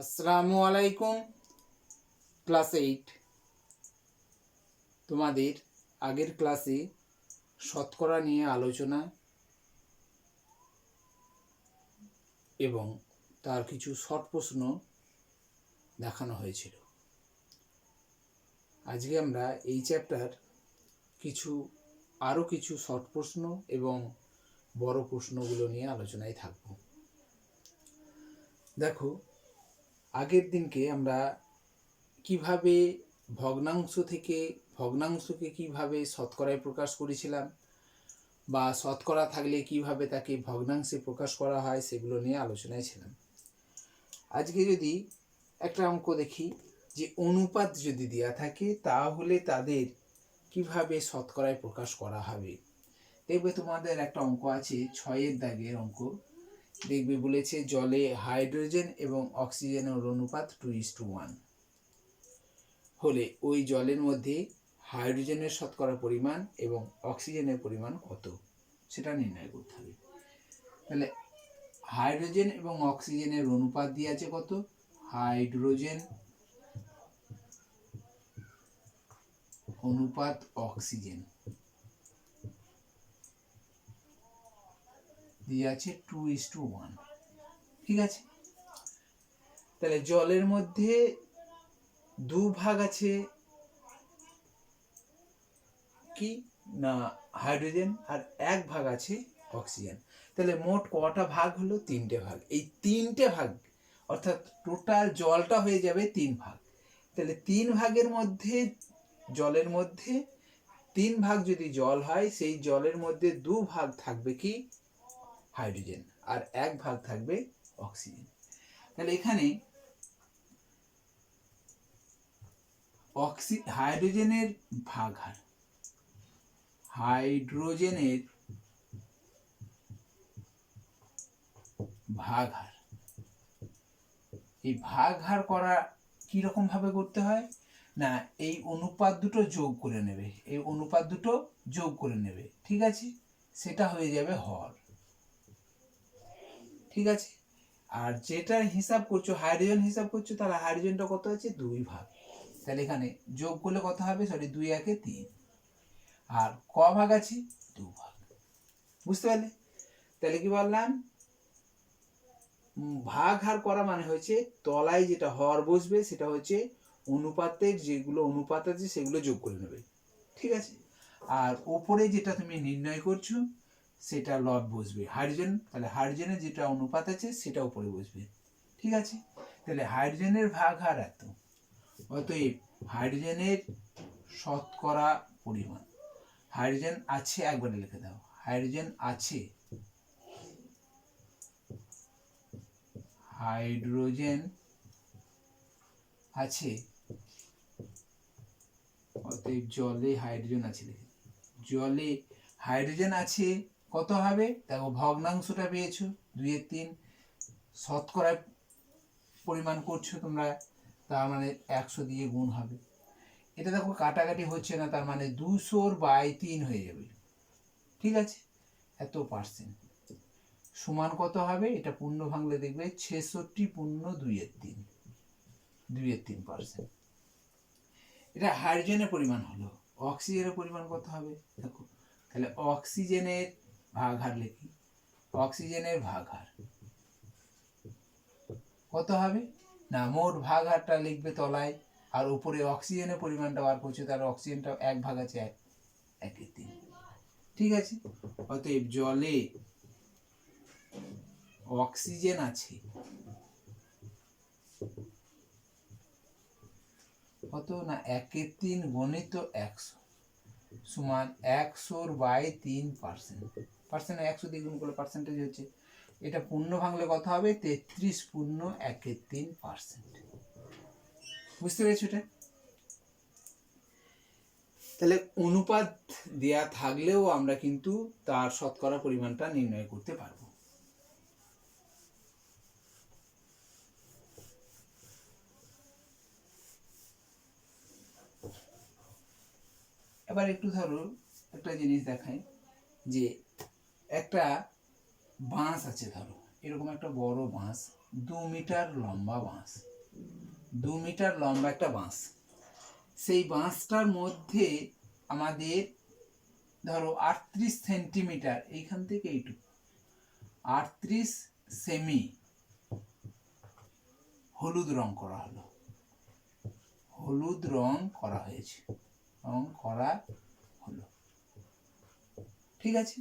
আসসালামু আলাইকুম। ক্লাস 8 তোমাদের আগের ক্লাসে শতকরা নিয়ে আলোচনা এবং তার কিছু শর্ট প্রশ্ন দেখানো হয়েছিল। আজকে আমরা এই চ্যাপ্টার আরও কিছু শর্ট প্রশ্ন এবং বড় প্রশ্নগুলো নিয়ে আলোচনায় থাকব। দেখো, আগের দিনকে আমরা কিভাবে ভগ্নাংশকে কিভাবে শতকরায় প্রকাশ করেছিলাম বা শতকরা থাকলে কিভাবে তাকে ভগ্নাংশে প্রকাশ করা হয় সেগুলো নিয়ে আলোচনায় ছিলাম। আজকে যদি একটা অঙ্ক দেখি যে অনুপাত যদি দেওয়া থাকে তাহলে তাদের কিভাবে শতকরায় প্রকাশ করা হবে। দেখবে তোমাদের একটা অঙ্ক আছে 6 দাগের অঙ্ক। দেখবে বলেছে জলে হাইড্রোজেন এবং অক্সিজেনের অনুপাত 2:1 হলে ওই জলের মধ্যে হাইড্রোজেনের শতকরা পরিমাণ এবং অক্সিজেনের পরিমাণ কত সেটা নির্ণয় করতে হবে। তাহলে হাইড্রোজেন এবং অক্সিজেনের অনুপাত দিয়ে আছে কত, হাইড্রোজেন অনুপাত অক্সিজেন দিয়ে আছে 2:1। ঠিক আছে, তাহলে জলের মধ্যে 2 ভাগ আছে কি না হাইড্রোজেন আর 1 ভাগ আছে অক্সিজেন। তাহলে মোট কটা ভাগ হলো? 3টে ভাগ। এই 3টে ভাগ অর্থাৎ টোটাল জলটা হয়ে যাবে 3 ভাগ। তাহলে 3 ভাগের মধ্যে জলের মধ্যে 3 ভাগ যদি জল হয় সেই জলের মধ্যে 2 ভাগ থাকবে কি হাইড্রোজেন আর 1 ভাগ থাকবে অক্সিজেন। তাহলে এখানে হাইড্রোজেনের ভাগহার এই ভাগহার করা কি রকম ভাবে করতে হয় না, এই অনুপাত দুটো যোগ করে নেবে, ঠিক আছে, সেটা হয়ে যাবে হর। ঠিক আছে, আর যেটা হিসাব করছো হাইড্রোজেন হিসাব করছো, তাহলে হাইড্রোজেনটা কত আছে? 2 ভাগ। তাহলে এখানে যোগ করলে কত হবে? 2 একে 3। আর ক ভাগ আছে? 2 ভাগ। বুঝতে পারলে? তাহলে কি বললাম, ভাগ হার করা মানে হচ্ছে তলায় যেটা হর বসবে সেটা হচ্ছে অনুপাতের যেগুলো অনুপাত আছে সেগুলো যোগ করে নেবে। ঠিক আছে, আর ওপরে যেটা তুমি নির্ণয় করছো সেটা লব বসবে হাইড্রোজেন। তাহলে হাইড্রোজেনের যেটা অনুপাত আছে সেটা উপরে বসবে। ঠিক আছে, তাহলে হাইড্রোজেনের ভাগ হার এত। অতএব হাইড্রোজেনের শতকরা পরিমাণ, হাইড্রোজেন আছে, একবারে লিখে দাও, হাইড্রোজেন আছে অতএব জলে হাইড্রোজেন আছে, জলে হাইড্রোজেন আছে কত হবে? দেখো ভগ্নাংশটা পেয়েছো 2/3, শতকরা পরিমাণ করছো তোমরা, তার মানে 100 দিয়ে গুণ হবে। এটা দেখো কাটাকাটি হচ্ছে না, তার মানে 200/3 হয়ে যাবে। ঠিক আছে, এত পার্সেন্ট সমান কত হবে? এটা পূর্ণ ভাঙলে দেখবে 66/2/3 এটা হাইড্রোজেনের পরিমাণ হলো। অক্সিজেনের পরিমাণ কত হবে দেখো, তাহলে অক্সিজেনের ভাগহার লিখি, অক্সিজেনের ভাগহার কত হবে না, মোট ভাগহারটা লিখবে তলায়, আর উপরে অক্সিজেনের পরিমাণটা বার করছে, তাহলে অক্সিজেনটা 1 ভাগ আছে 1/3। ঠিক আছে, অতএব জলে অক্সিজেন আছে কত না 1/3 গণিত 100 সমান 100/3%। পার্সেন্ট 100 দিয়ে গুণ করলে পার্সেন্টেজ হচ্ছে, এটা পূর্ণ ভাঙলে কত হবে? 33/1/3%। বুঝতে পেরেছো এটা? তাহলে অনুপাত দেয়া থাকলেও আমরা কিন্তু তার শতকরা পরিমাণটা নির্ণয় করতে পারবো। এবার একটু ধরো একটা জিনিস দেখাই, যে একটা বাঁশ আছে, ধরো এরকম একটা বড় বাঁশ, 2 মিটার লম্বা বাঁশ। 2 মিটার লম্বা একটা বাঁশ। সেই বাঁশটার মধ্যে আমাদের ধরো 38 সেন্টিমিটার, এইখান থেকে এইটুকু 38 সেমি হলুদ রং করা হলো, হলুদ রং করা হয়েছে, রং করা হলো। ঠিক আছে,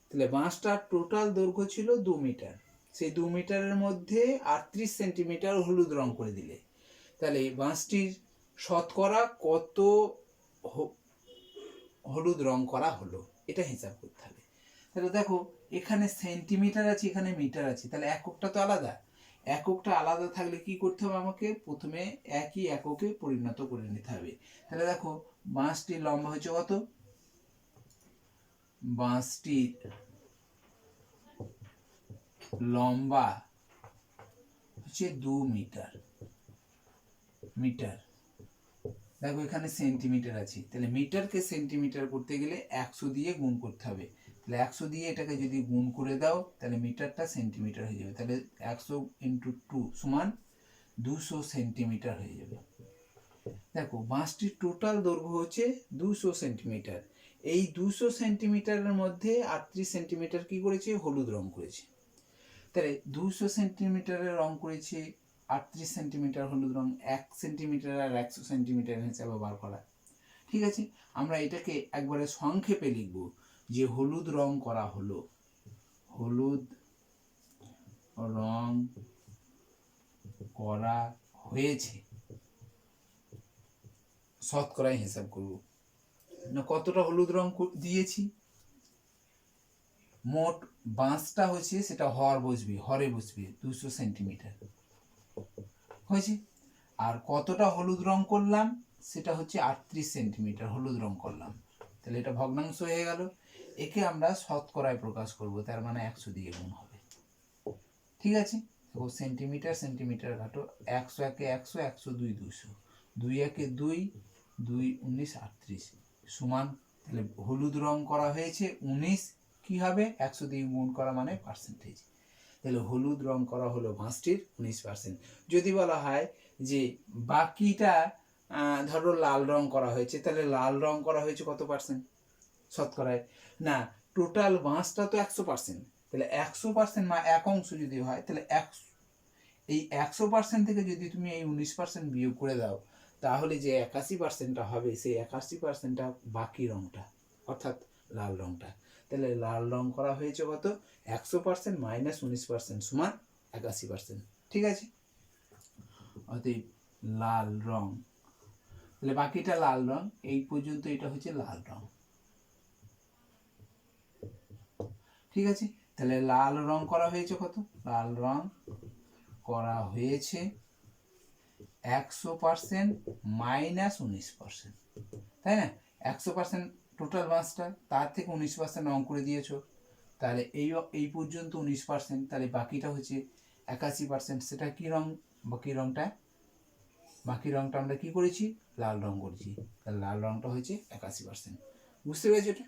তাহলে বাঁশটার টোটাল দৈর্ঘ্য ছিল 2 মিটার, সেই 2 মিটারের মধ্যে 38 সেন্টিমিটার হলুদ রং করে দিলে তাহলে বাঁশটির শতকরা কত হলুদ রং করা হলো এটা হিসাব করতে হবে। তাহলে দেখো এখানে সেন্টিমিটার আছে, এখানে মিটার আছে, তাহলে এককটা তো আলাদা। এককটা আলাদা থাকলে কি করতে হবে, আমাকে প্রথমে একই এককে পরিণত করে নিতে হবে। তাহলে দেখো বাঁশটির লম্বা হচ্ছে কত, বাঁশটির লম্বা হচ্ছে 2 মিটার। মিটার দেখো এখানে সেন্টিমিটার আছে, তাহলে মিটারকে সেন্টিমিটার করতে গেলে 100 দিয়ে গুণ করতে হবে। তাহলে 100 দিয়ে এটাকে যদি গুণ করে দাও তাহলে মিটারটা সেন্টিমিটার হয়ে যাবে। তাহলে 100 × 2 সমান 200 সেন্টিমিটার হয়ে যাবে। দেখো বাঁশটির টোটাল দৈর্ঘ্য হচ্ছে 200 সেন্টিমিটার। এই 200 সেন্টিমিটারের মধ্যে 38 সেন্টিমিটার কি করেছে, হলুদ রং করেছে। তাহলে 200 সেন্টিমিটারের রং করেছে, 38 সেন্টিমিটার হলুদ রং, 1 সেন্টিমিটার আর 100 সেন্টিমিটার হিসাবে বার করা। ঠিক আছে, আমরা এটাকে একবারে সংক্ষেপে লিখব যে হলুদ রং করা হলো, হলুদ রং করা হয়েছে। শতকরায় হিসাব করব না কতটা হলুদ রং দিয়েছি। মোট বাঁশটা হচ্ছে সেটা হরে বসবে 200 সেন্টিমিটার হয়েছে। আর কতটা হলুদ রং করলাম সেটা হচ্ছে 38 সেন্টিমিটার হলুদ রং করলাম। তাহলে এটা ভগ্নাংশ হয়ে গেল। একে আমরা শতকরায় প্রকাশ করব, তার মানে 100 দিয়ে গুণ হবে। ঠিক আছে, দেখো সেন্টিমিটার সেন্টিমিটার ঘাটো, 100 একে 100, 100 2 200, 2 একে 2, 2 19 38 সমান। তাহলে হলুদ রং করা হয়েছে 19, কি হবে 100 দিয়ে গুণ করা মানে পার্সেন্টেজ। তাহলে হলুদ রং করা হলো বাঁশটির 19%। যদি বলা হয় যে বাকিটা ধরো লাল রং করা হয়েছে, তাহলে লাল রং করা হয়েছে কত পার্সেন্ট শতকরায়, না টোটাল বাঁশটা তো 100%, তাহলে 100% এক অংশ যদি হয় তাহলে এই 100% থেকে যদি তুমি এই 19% বিয়োগ করে দাও তাহলে যে 81%টা হবে সেই 81%টা বাকি রংটা অর্থাৎ লাল রংটা। তাহলে লাল রং করা হয়েছে কত, 100% - 19% সমান 81%। ঠিক আছে, অতএব লাল রং, তাহলে বাকিটা লাল রং, এই পর্যন্ত এটা হচ্ছে লাল রং। ঠিক আছে, তাহলে লাল রং করা হয়েছে কত, লাল রং করা হয়েছে 100% - 19%, তাই না। 100% টোটাল বাঁশটা, তার থেকে 19% রং করে দিয়েছো, তাহলে এই পর্যন্ত 19%, তাহলে বাকিটা হচ্ছে 81%। সেটা কি রং, বাকি রংটা আমরা কি করেছি, লাল রং করেছি, তাহলে লাল রংটা হচ্ছে 81%। বুঝতে পেরেছি এটা।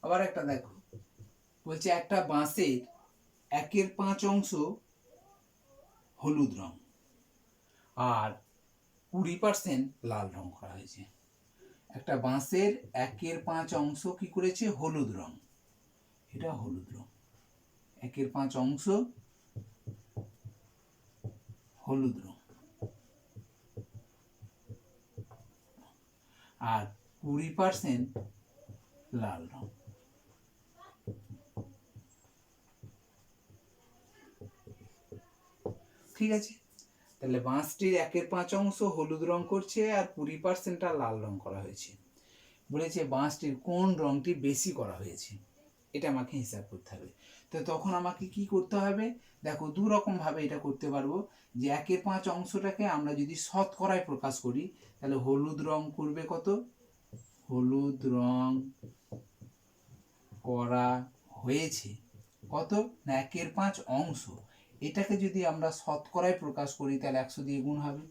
আবার একটা দেখো, বলছে একটা বাঁশের 1/5 অংশ হলুদ রং আর 20% লাল রং করা হয়েছে। একটা বাঁশের 1/5 অংশ কি করেছে, হলুদ রং, এটা হলুদ রং, 1/5 অংশ হলুদ রং আর 20% লাল রং। ঠিক আছে, তাহলে বাঁশটির 1/5 অংশ হলুদ রং করছে আর 20%টা লাল রং করা হয়েছে। বলেছে বাঁশটির কোন রংটি বেশি করা হয়েছে, এটা আমাকে হিসাব করতে হবে। তো তখন আমাকে কি করতে হবে, দেখো দু রকম ভাবে এটা করতে পারবো, যে 1/5 অংশটাকে আমরা যদি শতকরায় প্রকাশ করি তাহলে হলুদ রং করবে কত, হলুদ রং করা হয়েছে কত না 1/5 অংশ, এটাকে যদি আমরা শতকরায় প্রকাশ করি তাহলে 100 দিয়ে গুণ হবে,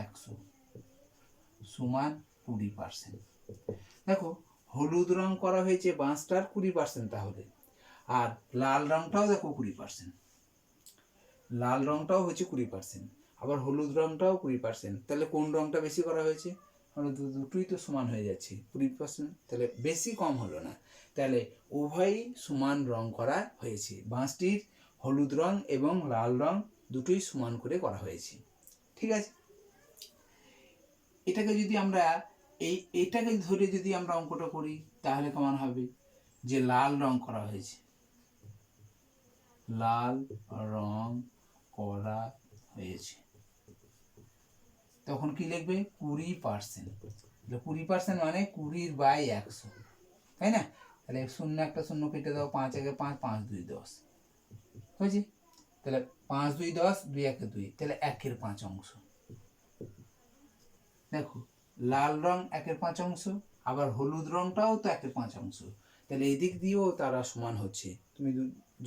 100 সমান 20%। দেখো হলুদ রং করা হয়েছে বাঁশটার 20%, তাহলে আর লাল রংটাও দেখো 20%, লাল রংটাও হচ্ছে 20%, আবার হলুদ রংটাও 20%, তাহলে কোন রংটা বেশি করা হয়েছে? দুটোই তো সমান হয়ে যাচ্ছে 20%, তাহলে বেশি কম হলো না, তাহলে উভয়ই সমান রং করা হয়েছে। বাঁশটির হলুদ রং এবং লাল রং দুটোই সমান করে করা হয়েছে। ঠিক আছে, এটাকে যদি আমরা এটাকে ধরে যদি আমরা অঙ্কটা করি তাহলে কেমন হবে? যে লাল রং করা হয়েছে, লাল রং করা হয়েছে, তখন কি লিখবে? 20%। 20% মানে 20/100, তাই না? তাহলে শূন্য একটা শূন্য কেটে দাও, 5 একে 5, 5 2 10 হয়েছে। তাহলে 5 2 10, 2 1 2, তাহলে 1/5 অংশ। দেখো লাল রং 1/5 অংশ, আবার হলুদ রংটাও তো 1/5 অংশ, তাহলে এই দিক দিয়েও তারা সমান হচ্ছে। তুমি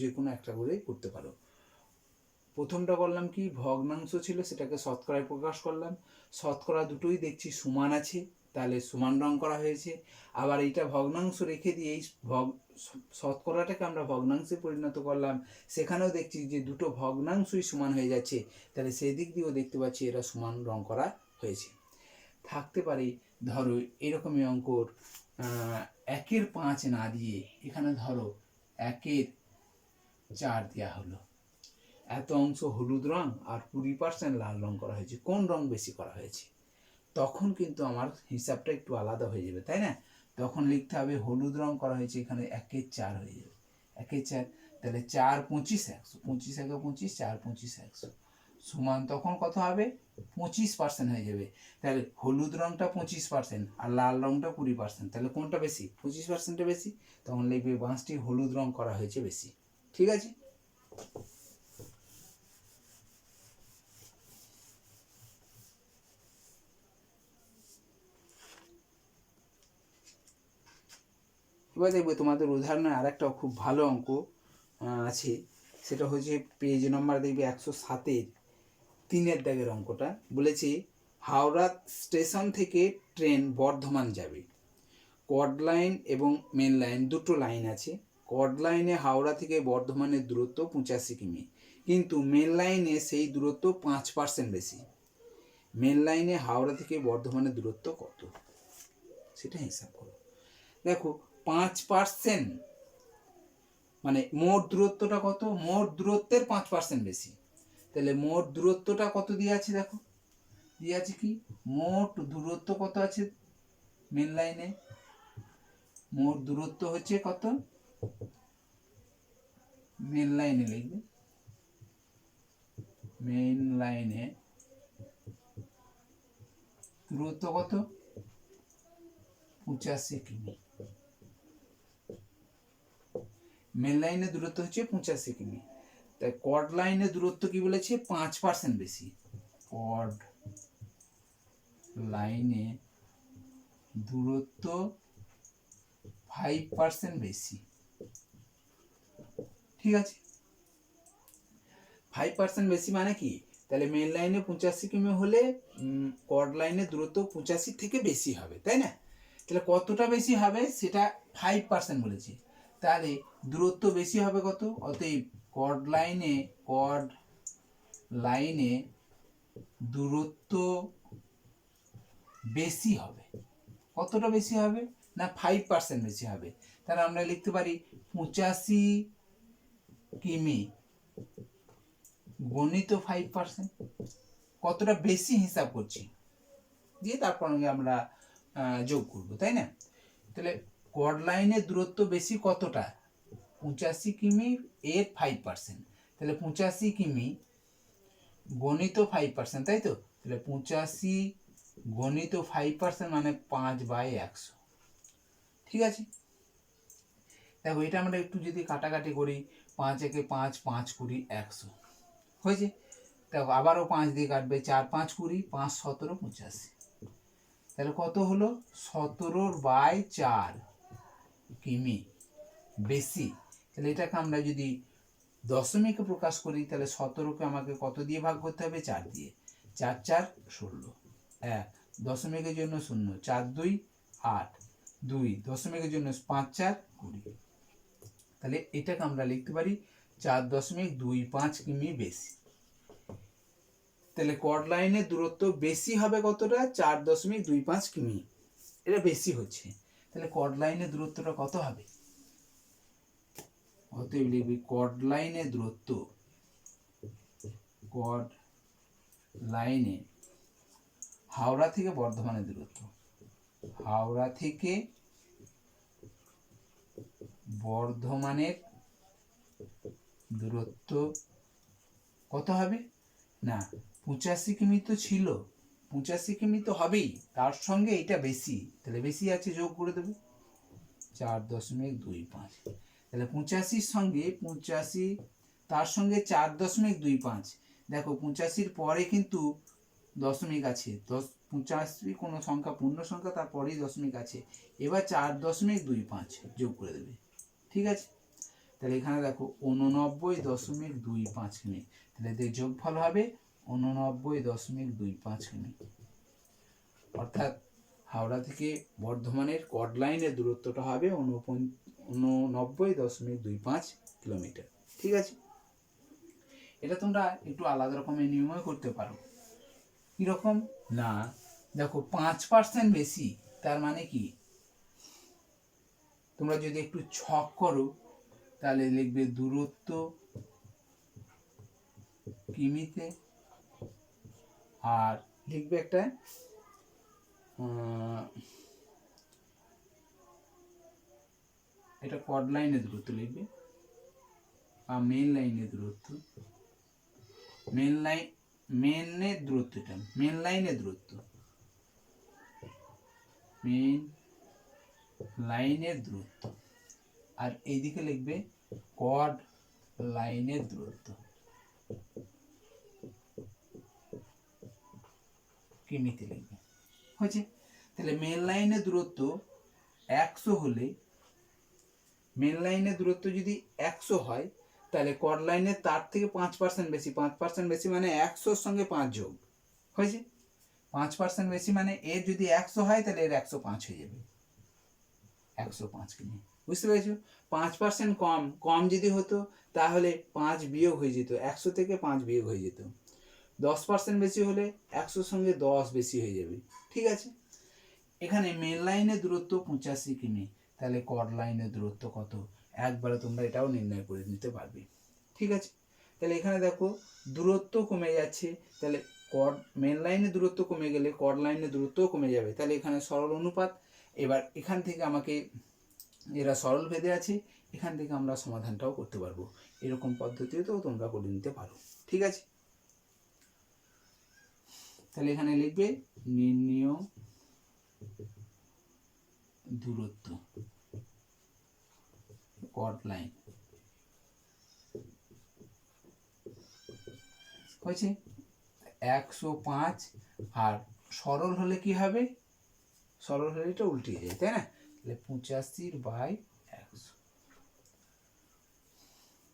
যে কোনো একটা করে করতে পারো। প্রথমটা করলাম কি, ভগ্নাংশ ছিল সেটাকে শতকরায় প্রকাশ করলাম, শতকরা দুটোই দেখছি সমান আছে, তাহলে সমান রং করা হয়েছে। আবার এইটা ভগ্নাংশ রেখে দিয়ে এই শতকরাটাকে আমরা ভগ্নাংশে পরিণত করলাম, সেখানেও দেখছি যে দুটো ভগ্নাংশই সমান হয়ে যাচ্ছে, তাহলে সেই দিক দিয়েও দেখতে পাচ্ছি এরা সমান রং করা হয়েছে। থাকতে পারে ধরো এরকমই অঙ্কর 1/5 না দিয়ে এখানে ধরো 1/4 দেওয়া হলো, এত অংশ হলুদ রং আর 20% লাল রং করা হয়েছে, কোন রং বেশি করা হয়েছে? তখন কিন্তু আমার হিসাবটা একটু আলাদা হয়ে যাবে, তাই না? তখন লিখতে হবে হলুদ রং করা হয়েছে এখানে 1/4 হয়ে যাবে, 1/4, তাহলে 4 25 100, 25 একে 25, 4 25 100 সমান, তখন কত হবে? 25% হয়ে যাবে। তাহলে হলুদ রংটা 25% আর লাল রংটা 20%, তাহলে কোনটা বেশি? 25%টা বেশি, তখন লিখবে বাঁশটি হলুদ রং করা হয়েছে বেশি। ঠিক আছে, এবার দেখবে তোমাদের উদাহরণে আর একটা খুব ভালো অঙ্ক আছে, সেটা হচ্ছে পেজ নম্বর দেখবে 107-এর 3-এর দাগের অঙ্কটা। বলেছে হাওড়া স্টেশন থেকে ট্রেন বর্ধমান যাবে, কর্ড লাইন এবং মেন লাইন দুটো লাইন আছে। কর্ড লাইনে হাওড়া থেকে বর্ধমানের দূরত্ব 85 কিমি, কিন্তু মেন লাইনে সেই দূরত্ব 5% বেশি। মেন লাইনে হাওড়া থেকে বর্ধমানের দূরত্ব কত? সেটা হিসাব করো। দেখো 5% মানে মোট দূরত্বটা কত? মোট দূরত্বের 5% বেশি, তাহলে মোট দূরত্বটা কত দিয়ে আছে? দেখো দিয়ে আছে কি, মোট দূরত্ব কত আছে মেন লাইনে? মোট দূরত্ব হচ্ছে কত? মেন লাইনে লিখবে, মেন লাইনে দূরত্ব কত? 85 কিমি। মেন লাইনের দূরত্ব হচ্ছে 85 কিমি, তাই কর্ড লাইনের দূরত্ব কি বলেছে? 5% বেশি। কর্ড লাইনে দূরত্ব 5% বেশি। ঠিক আছে, 5% বেশি মানে কি? তাহলে মেন লাইনে 85 কিমি হলে কর্ড লাইনের দূরত্ব 85 থেকে বেশি হবে, তাই না? তাহলে কতটা বেশি হবে সেটা 5% বলেছে, তাহলে দূরত্ব বেশি হবে কত? অতএব কর্ড লাইনে দূরত্ব বেশি হবে। কতটা বেশি হবে? না 5% বেশি হবে। তাহলে আমরা লিখতে পারি 85 কিমি গণিত 5%। কতটা বেশি হিসাব করছি, দিয়ে তারপর আমরা যোগ করব, তাই না? তাহলে কর্ড লাইনের দূরত্ব বেশি কতটা? 85 কিমি এর 5%, তাহলে 85 কিমি গণিত 5%, তাই তো? তাহলে 85 গণিত 5% মানে 5/100। ঠিক আছে, দেখো এটা আমরা একটু যদি কাটাকাটি করি, 5 একে 5, 5 20 100 হয়েছে। দেখো আবারও 5 দিয়ে কাটবে, 4 5 20, 5 17 85, তাহলে কত হলো? 17/4 কিমি বেশি। তাহলে এটাকে আমরা যদি দশমিকে প্রকাশ করি তাহলে 17কে আমাকে কত দিয়ে ভাগ করতে হবে? 4 দিয়ে। 4 4 16, 1 দশমিকের জন্য 0, 4 2 8, 2 দশমিকের জন্য 5 4 20। তাহলে এটাকে আমরা লিখতে পারি 4.25 কিমি বেশি। তাহলে কর্ড লাইনের দূরত্ব বেশি হবে কতটা? 4.25 কিমি, এটা বেশি হচ্ছে। তাহলে কর্ড লাইনের দূরত্বটা কত হবে? অতএব লিখবি কর্ড লাইনের দূরত্ব, কর্ড লাইনে হাওড়া থেকে বর্ধমানের দূরত্ব, হাওড়া থেকে বর্ধমানের দূরত্ব কত হবে? না 85 কিমি তো ছিল, 85 কিমি তো হবেই, তার সঙ্গে এটা বেশি, তাহলে বেশি আছে যোগ করে দেবে 4.25। তাহলে 85-র সঙ্গে 85, তার সঙ্গে 4.25। দেখো 85-র পরে কিন্তু দশমিক আছে, 85 কোনো সংখ্যা পূর্ণ সংখ্যা, তারপরেই দশমিক আছে। এবার 4.25 যোগ করে দেবে, ঠিক আছে? তাহলে এখানে দেখো 89.25 কিমি, তাহলে এদের যোগফল হবে 89.25 কিমি। অর্থাৎ হাওড়া থেকে বর্ধমানের কর্ড লাইনের দূরত্বটা হবে 89.25 কিলোমিটার, ঠিক আছে? এটা তোমরা একটু আলাদা রকমের নিয়মও করতে পারো। কিরকম? না দেখো 5% বেশি, তার মানে কি? তোমরা যদি একটু ছক করো তাহলে লিখবে দূরত্ব কিমিতে, আর লিখবে একটা এটা কর্ড লাইনের দূরত্ব লিখবে, আর মেন লাইনের দূরত্ব, মেনের দূরত্ব, এটা মেন লাইনের দূরত্ব, মেন লাইনের দূরত্ব, আর এইদিকে লিখবে কর্ড লাইনের দূরত্ব কিমিতে লিখবে, হয়েছে? তাহলে মেন লাইনের দূরত্ব 100 হলে, মেন লাইনের দূরত্ব যদি 100 হয় তাহলে কর্ড লাইনের তার থেকে 5% বেশি, 5% বেশি মানে 100-র সঙ্গে 5 যোগ, হয়েছে? 5% বেশি মানে এর যদি 100 হয় তাহলে এর 105 হয়ে যাবে, 105 কিমি, বুঝতে পেরেছো? 5% কম যদি হতো তাহলে 5 বিয়োগ হয়ে যেত, 100 থেকে 5 বিয়োগ হয়ে যেত। 10% বেশি হলে 100-র সঙ্গে 10 বেশি হয়ে যাবে, ঠিক আছে? এখানে মেন লাইনের দূরত্ব 85 কিমি, তাহলে কর্ড লাইনের দূরত্ব কত? একবারে তোমরা এটাও নির্ণয় করে নিতে পারবে, ঠিক আছে? তাহলে এখানে দেখো দূরত্ব কমে যাচ্ছে, তাহলে মেন লাইনের দূরত্ব কমে গেলে কর্ড লাইনের দূরত্বও কমে যাবে, তাহলে এখানে সরল অনুপাত। এবার এখান থেকে আমাকে, এরা সরল ভেদে আছে, এখান থেকে আমরা সমাধানটাও করতে পারবো, এরকম পদ্ধতিতেও তোমরা করে নিতে পারো, ঠিক আছে? তাহলে এখানে লিখবে নির্ণীয় দূরত্ব কর্ড লাইন, হয়েছে? 105, আর সরল হলে কি হবে? সরল হলে এটা উল্টে যায়, তাই না? তাহলে 85/100,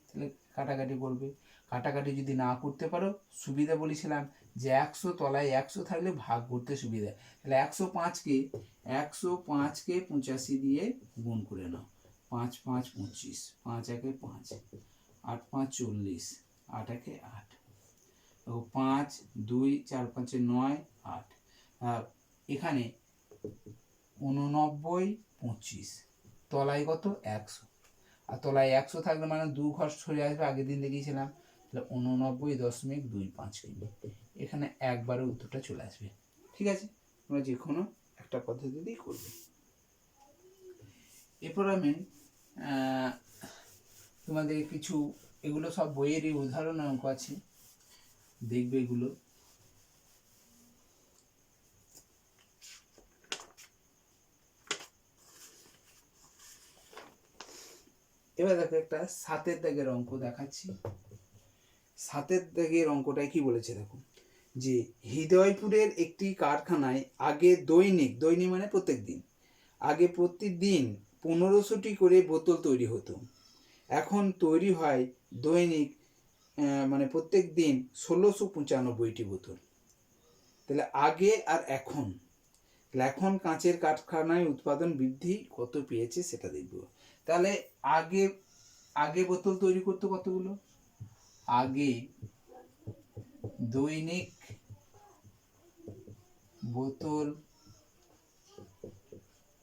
তাহলে কাটাকাটি করবে। কাটাকাটি যদি না করতে পারো, সুবিধা বলেছিলাম যে 100 তলায় 100 থাকলে ভাগ করতে সুবিধা। তাহলে 105কে 85 দিয়ে গুণ করে নাও, 5 5 25, 5 1 5, 8 5 40, 8 1 8, 5 2 4 5 9 8, আর এখানে 89 25, তলায় কত? 100, আর তলায় 100 থাকলে মানে 2 ঘর সরে আসবে, আগের দিন দেখিয়েছিলাম। তাহলে 89.25 কিমি, এখানে একবারে উত্তরটা চলে আসবে, ঠিক আছে? তোমরা যে কোনো একটা পদ্ধতি দিয়ে করবে। এরপর আমি তোমাদের কিছু, এগুলো সব বইয়েরই উদাহরণ অঙ্ক আছে, দেখবে এগুলো। এবার দেখো একটা 7 দাগের অঙ্ক দেখাচ্ছি। 7 দাগের অঙ্কটায় কি বলেছে দেখো, যে হৃদয়পুরের একটি কারখানায় আগে দৈনিক মানে প্রত্যেক দিন, আগে প্রতিদিন 1500টি করে বোতল তৈরি হতো। এখন তৈরি হয় দৈনিক মানে প্রত্যেক দিন 1695টি বোতল। তাহলে আগে আর এখন, তাহলে এখন কাঁচের কারখানায় উৎপাদন বৃদ্ধি কত পেয়েছে সেটা দেখব। তাহলে আগে আগে বোতল তৈরি করতে কতগুলো, আগে দৈনিক বোতল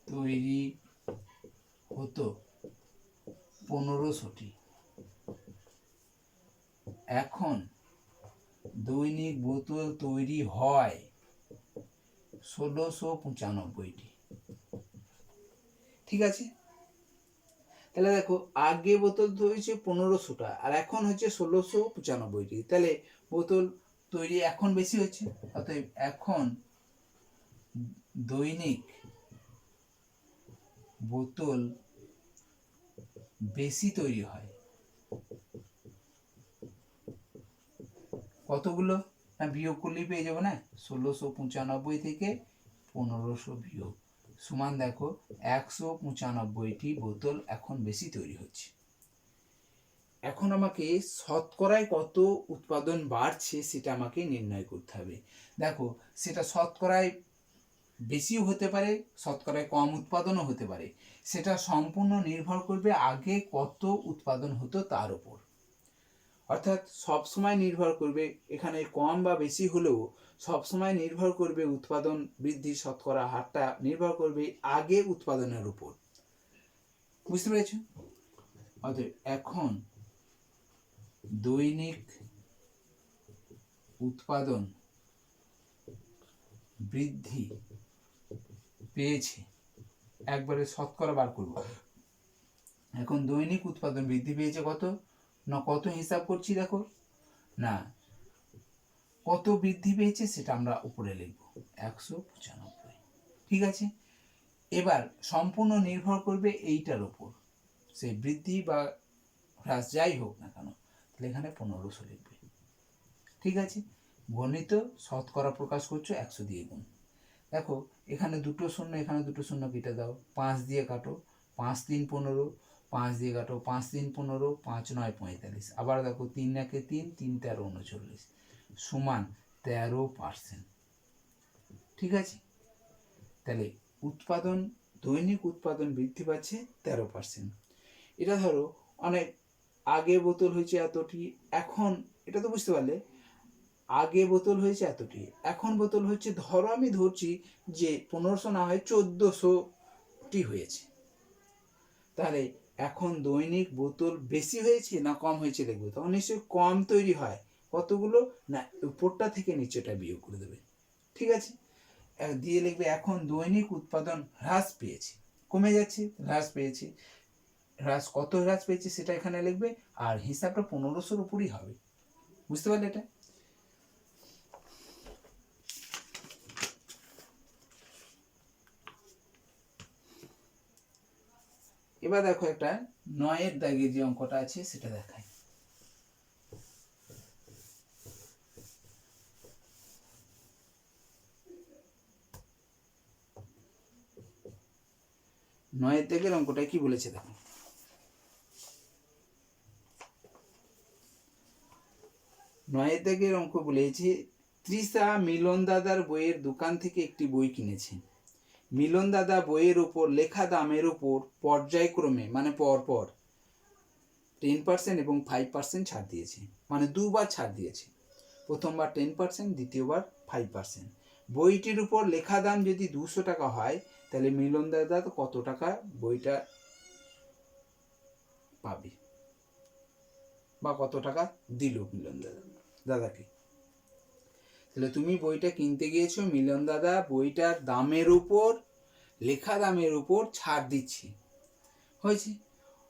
তৈরি হতো 1500টি, এখন দৈনিক বোতল তৈরি হয় 1695টি। ঠিক আছে, তাহলে দেখো আগে বোতল তৈরি হচ্ছে 1500টা আর এখন হচ্ছে 1695টি, তাহলে বোতল তৈরি এখন বেশি হচ্ছে, অতএব এখন দৈনিক বোতল বেশি তৈরি হয়। কতগুলো না বিয়োগ করলেই পেয়ে যাবো না, 1695 থেকে 1500 বিয়োগ সমান দেখো 195টি বোতল এখন বেশি তৈরি হচ্ছে। এখন আমাকে শতকরায় কত উৎপাদন বাড়ছে সেটা আমাকে নির্ণয় করতে হবে। দেখো সেটা শতকরায় বেশিও হতে পারে, শতকরায় কম উৎপাদনও হতে পারে, সেটা সম্পূর্ণ নির্ভর করবে আগে কত উৎপাদন হতো তার উপর। অর্থাৎ সবসময় নির্ভর করবে, এখানে কম বা বেশি হলেও সবসময় নির্ভর করবে উৎপাদন বৃদ্ধির শতকরা হারটা নির্ভর করবে আগে উৎপাদনের উপর। বুঝতে পেরেছ? অতএব এখন দৈনিক উৎপাদন বৃদ্ধি পেয়েছে, একবারে শতকরা বার করব। এখন দৈনিক উৎপাদন বৃদ্ধি পেয়েছে কত না, কত হিসাব করছি দেখো না, কত বৃদ্ধি পেয়েছে সেটা আমরা উপরে লিখব 195। ঠিক আছে, এবার সম্পূর্ণ নির্ভর করবে এইটার উপর, সেই বৃদ্ধি বা হ্রাস যাই হোক না কেন, তাহলে এখানে 1500 লিখবে। ঠিক আছে, গণিত শতকরা প্রকাশ করছো 100 দিয়ে গুণ। দেখো এখানে দুটো শূন্য, এখানে দুটো শূন্য কেটে দাও, 5 দিয়ে কাটো, 5 3 15, 5 দিয়ে কাটো, 5 3 15, 5 9 45, আবার দেখো 3 1 3, 3 13 39 সমান 13%। ঠিক আছে, তাহলে উৎপাদন দৈনিক উৎপাদন বৃদ্ধি পাচ্ছে 13%। এটা ধরো অনেক আগে বোতল হয়েছে এতটি, এখন এটা তো বুঝতে পারলে আগে বোতল হয়েছে এতটি, এখন বোতল হচ্ছে, ধরো আমি ধরছি যে 1500 না হয় 1400টি হয়েছে, তাহলে এখন দৈনিক বোতল বেশি হয়েছে না কম হয়েছে দেখবো, তখন নিশ্চয়ই কম তৈরি হয়। কতগুলো না, উপরটা থেকে নিচেটা বিয়োগ করে দেবে। ঠিক আছে, দিয়ে লিখবে এখন দৈনিক উৎপাদন হ্রাস পেয়েছে, কমে যাচ্ছে, হ্রাস পেয়েছে, হ্রাস কত হ্রাস পেয়েছে সেটা এখানে লিখবে, আর হিসাবটা 1500-র উপরই হবে। বুঝতে পারলে এটা? এবার দেখো একটা 9-এর দাগে যে অঙ্কটা আছে সেটা দেখাই। নয়ের দাগের অঙ্কটা কি বলেছে দেখো, 9-এর দাগের অঙ্ক বলেছে তৃষা মিলন দাদার বইয়ের দোকান থেকে একটি বই কিনেছেন। মিলন দাদা বইয়ের উপর লেখা দামের উপর পর্যায়ক্রমে মানে পরপর 10% এবং 5% ছাড় দিয়েছে, মানে দুবার ছাড় দিয়েছে, প্রথমবার 10%, দ্বিতীয়বার 5%। বইটির উপর লেখা দাম যদি 200 টাকা হয় তাহলে মিলন দাদা তো কত টাকা বইটা পাবে বা কত টাকা দিল মিলন দাদাকে। তাহলে তুমি বইটা কিনতে গিয়েছো, মিলন দাদা বইটার দামের উপর লেখা দামের উপর ছাড় দিচ্ছে, হয়েছে,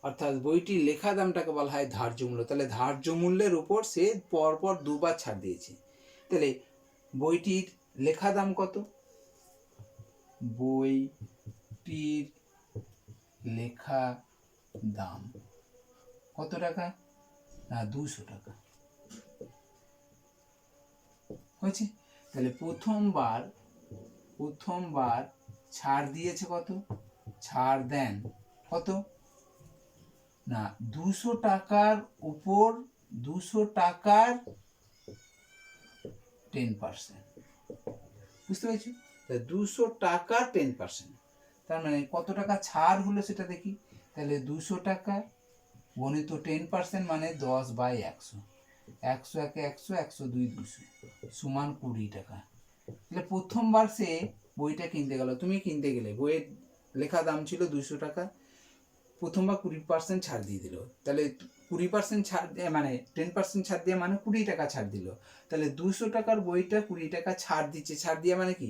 অর্থাৎ বইটির লেখা দামটাকে বলা হয় ধার্য মূল্য, তাহলে ধার্য মূল্যের উপর সে পরপর দুবার ছাড় দিয়েছে। তাহলে বইটির লেখা দাম কত, বইটির লেখা দাম কত টাকা না 200 টাকা, হয়েছে। তাহলে প্রথমবার ছাড় দিয়েছে কত, ছাড় দেন কত না, 200 টাকার উপর 200 টাকার 10%, বুঝতে পেরেছি? 200 টাকার 10%, তার মানে কত টাকা ছাড় হলো সেটা দেখি। তাহলে 200 টাকা গণিত 10% মানে 10/100, 100 একে 100, 100 2 200 সমান 20 টাকা। তাহলে প্রথমবার সে বইটা কিনতে গেল, তুমি কিনতে গেলে, বইয়ের লেখা দাম ছিল 200 টাকা, প্রথমবার 20% ছাড় দিয়ে দিল। তাহলে 20% ছাড় দিয়ে মানে 10% ছাড় দিয়ে মানে 20 টাকা ছাড় দিল। তাহলে 200 টাকার বইটা 20 টাকা ছাড় দিচ্ছে, ছাড় দিয়ে মানে কি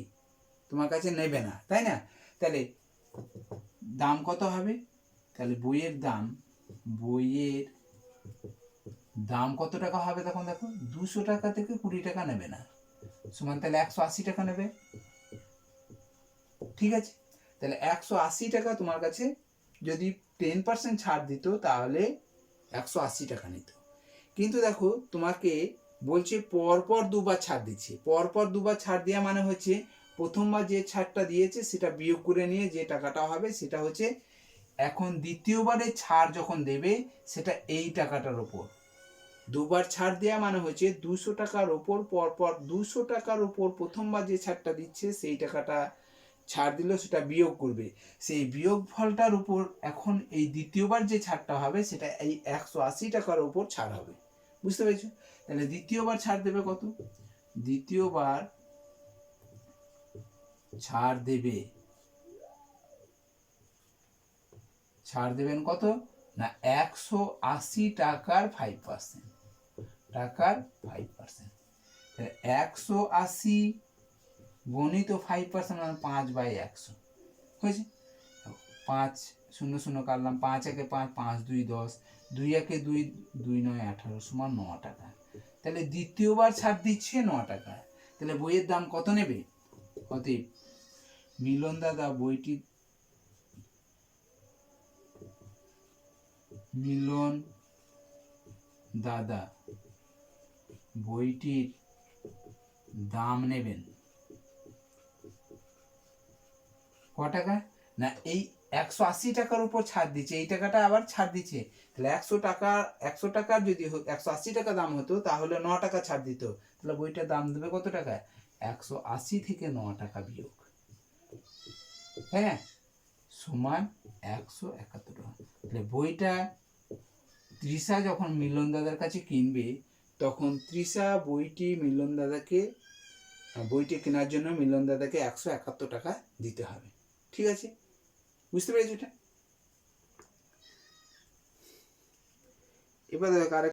তোমার কাছে নেবে না, তাই না? তাহলে দাম কত হবে? তাহলে বইয়ের দাম কত টাকা হবে তখন? দেখো 200 টাকা থেকে 20 টাকা নেবে না, সমান তাহলে 180 টাকা নেবে, ঠিক আছে? তাহলে 180 টাকা তোমার কাছে যদি 10% ছাড় দিত তাহলে 180 টাকা নিত। কিন্তু দেখো তোমাকে বলছে পরপর দুবার ছাড় দিচ্ছে। পরপর দুবার ছাড় দেওয়া মানে হচ্ছে প্রথমবার যে ছাড়টা দিয়েছে সেটা বিয়োগ করে নিয়ে যে টাকাটা হবে সেটা হচ্ছে এখন দ্বিতীয়বারে ছাড় যখন দেবে সেটা এই টাকাটার ওপর। দুবার ছাড় দেওয়া মানে হচ্ছে 200 টাকার ওপর পরপর 200 টাকার ওপর প্রথমবার যে ছাড়টা দিচ্ছে সেই টাকাটা ছাড় দিল, সেটা বিয়োগ করবে। সেই বিয়োগ ফলটার উপর এখন এই দ্বিতীয়বার যে ছাড়টা হবে সেটা এই 180 টাকার ওপর ছাড় হবে, বুঝতে পেরেছো? তাহলে দ্বিতীয়বার ছাড় দেবে কত? দ্বিতীয়বার ছাড় দেবেন কত না 180 টাকার 5%, 180 গণিত 5% মানে 5/100 হয়েছে। 5 0 0 কাটলাম, 5 একে 5, 5 2 10, 2 একে 2, 2 9 18 সমান 9 টাকা। তাহলে দ্বিতীয়বার ছাড় দিচ্ছে 9 টাকা। তাহলে বইয়ের দাম কত নেবে? অতএব মিলন দাদা বইটির দাম নেবেন ক টাকা না এই 180 টাকার উপর ছাড় দিচ্ছে, এই টাকাটা আবার ছাড় দিচ্ছে। তাহলে 100 টাকার যদি 180 টাকা দাম হতো তাহলে 9 টাকা ছাড় দিত। তাহলে বইটার দাম দেবে কত টাকা? 180 থেকে 9 টাকা বিয়োগ, হ্যাঁ, সমান 171 টাকা। তাহলে বইটা তৃষা যখন মিলন দাদার কাছে কিনবে তখন তৃষা বইটি কেনার জন্য মিলন দাদাকে 171 টাকা দিতে হবে, ঠিক আছে? বুঝতে পেরেছো এটা? এবার দেখো